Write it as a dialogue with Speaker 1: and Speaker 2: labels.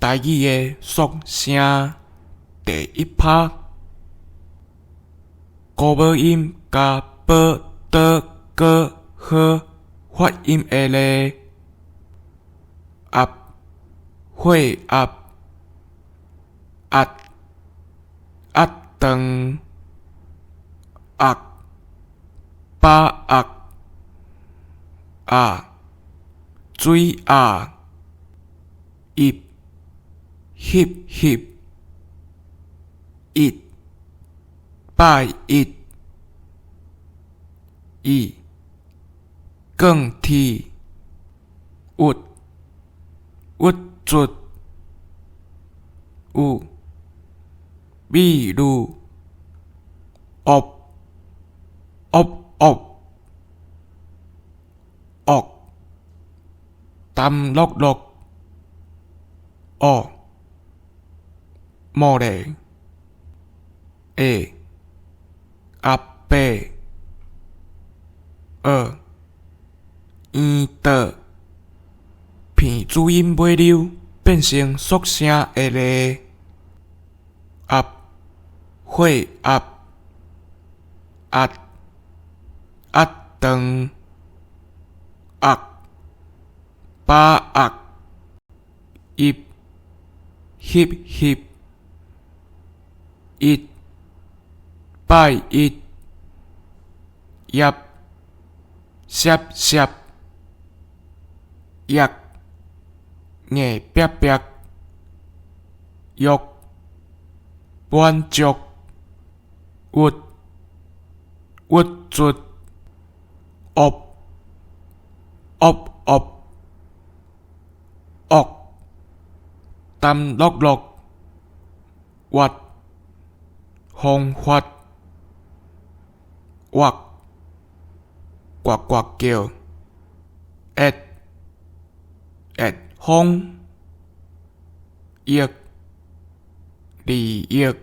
Speaker 1: 台语的缩声第一拍，高母音加宝德哥和发音的咧，鸭会鸭鸭鸭肠鸭把鸭鸭水鸭翕翕翕一拜一一更替有有出有秘鲁恶恶恶恶淡落落哦莫嘞阿伯的片子音尾溜变成缩声的咧，鸭会鸭鸭鸭肠鸭把鸭翕翕翕一拜一叶摄摄叶硬白白玉弯竹屈屈出恶恶恶恶淡落落滑风发滑呱呱叫风翼利翼